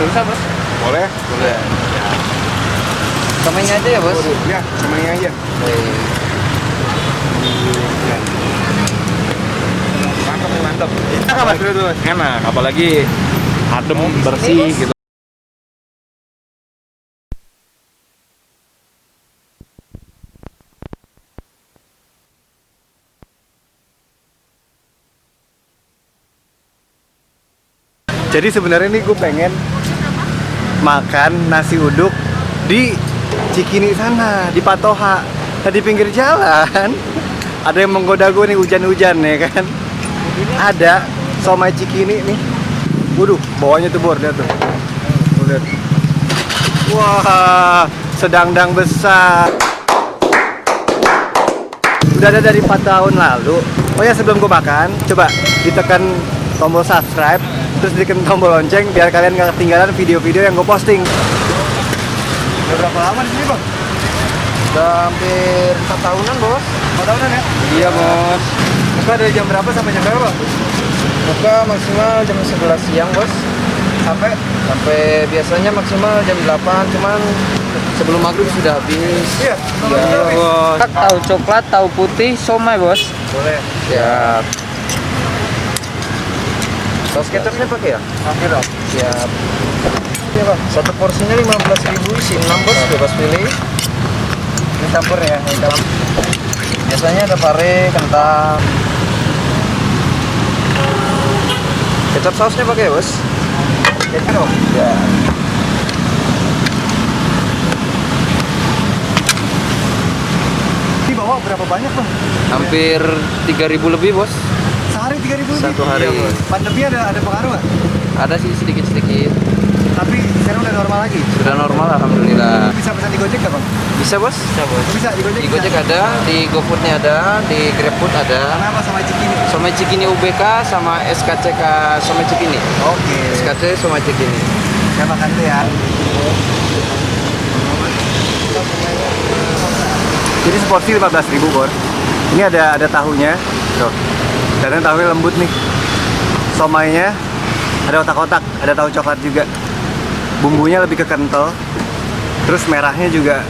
Bisa bos? Boleh? Boleh. Samanya aja ya bos? Ya, samanya aja. Mantap, mantap. Enak mas dulu mas? Enak, apalagi adem, bersih gitu. Jadi sebenarnya nih gue pengen makan nasi uduk di Cikini sana, di Patoha. Nah, di pinggir jalan ada yang menggoda gue nih, hujan-hujan ya kan. Ada somai Cikini nih. Waduh, bawahnya tuh bor, lihat tuh. Tuh, lihat. Wah, sedang-dang besar. Udah ada dari 4 tahun lalu. Oh ya, sebelum gue makan, coba ditekan tombol subscribe, terus ditekan tombol lonceng biar kalian gak ketinggalan video-video yang gue posting. Udah berapa lama di sini bang? Udah hampir 4 tahunan bos. 4 tahunan ya? Iya bos. Buka dari jam berapa sampai jam berapa bang? Buka maksimal jam 11 siang bos. Sampai biasanya maksimal jam 8, cuman sebelum maghrib sudah habis. Iya? Iya bos. Tahu coklat, tahu putih, somai bos. Boleh. Siap. Saus kecapnya pakai ya? Oke dong. Siap. Iya bang. Satu porsinya 15.000, isi 6 bos, bebas pilih. Ini campur ya? Biasanya ada pare, kentang. Kecap sausnya pakai ya bos? Kecap dong? Ya. Ini bawa berapa banyak bang? Hampir 3.000 lebih bos. Sehari 3.000 lebih? Satu hari. Iya, bang. Pandemi ada pengaruh nggak? Ada sih sedikit-sedikit. Tapi sekarang udah normal lagi? Sudah normal alhamdulillah. Bisa pesan di Gojek nggak bang? Bisa bos? Bisa bos. Bisa di Gojek? Di Gojek ada, di GoFoodnya ada, di GrabFood ada. Kenapa sama Cikini? Somai Cikini UBK sama SKCK Somai Cikini. Oke. SKC Somai Cikini. Saya makan tuh ya. Jadi seporsi 15.000 bor. Ini ada tahunya. Tuh. Dan tahunya lembut nih. Somainya ada otak-otak, ada tahu coklat juga. Bumbunya lebih ke kental. Terus merahnya juga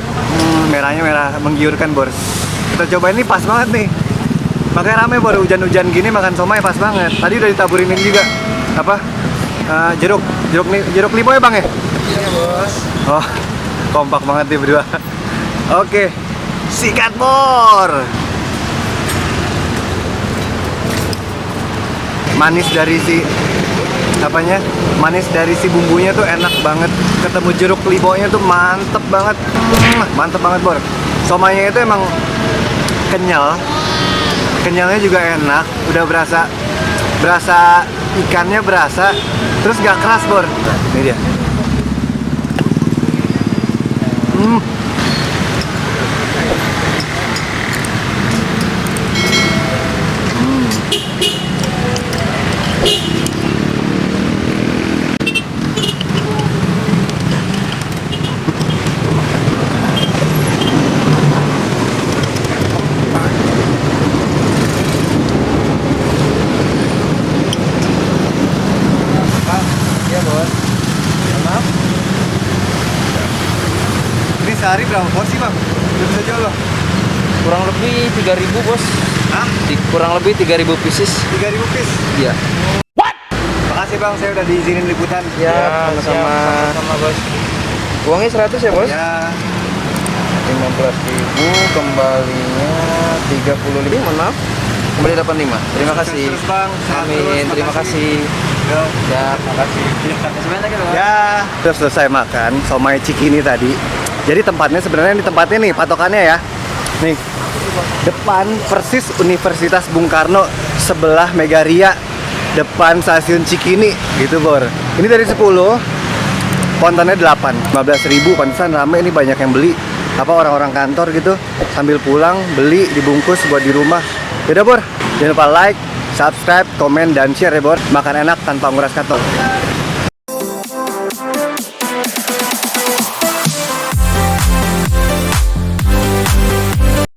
merahnya merah menggiurkan bor. Kita coba, ini pas banget nih. Makanya rame bor, hujan-hujan gini makan somai pas banget. Tadi udah ditaburin ini juga apa? Jeruk limau ya bang ya? Iya bos. Oh, kompak banget nih berdua. Oke, sikat bor. Manis dari si manis dari si bumbunya tuh enak banget. Ketemu jeruk limaunya tuh mantep banget. Mantep banget bor. Somainya itu emang kenyal. Kenyalnya juga enak. Udah berasa ikannya berasa. Terus gak keras bor. Ini dia. Iya bos. Maaf. Ini sehari berapa porsi bang? Udah bisa jual bang? Kurang lebih 3.000 bos. Hah? Kurang lebih 3.000 pieces. 3.000 piece? Iya. Makasih bang, saya udah diizinin liputan. Ya, sama bos. Uangnya 100 ya bos? Ya. 15.000, kembalinya 35, mohon maaf. Kembali 85. Terima kasih. Terus bang. Sehat Amin. terus, Terima kasih. Yo. Ya, terima kasih. Sebentar ya bos. Ya, udah selesai makan somai Cikini tadi. Jadi tempatnya sebenarnya di tempatnya nih, patokannya ya. Nih, depan persis Universitas Bung Karno, sebelah Megaria, depan stasiun Cikini gitu bor. Ini dari 10, kontennya 8, 15.000, pantesan rame, ini banyak yang beli. Apa orang-orang kantor gitu sambil pulang beli dibungkus buat di rumah. Yaudah bor, jangan lupa like, subscribe, komen, dan share ya bor. Makan enak tanpa nguras kantong.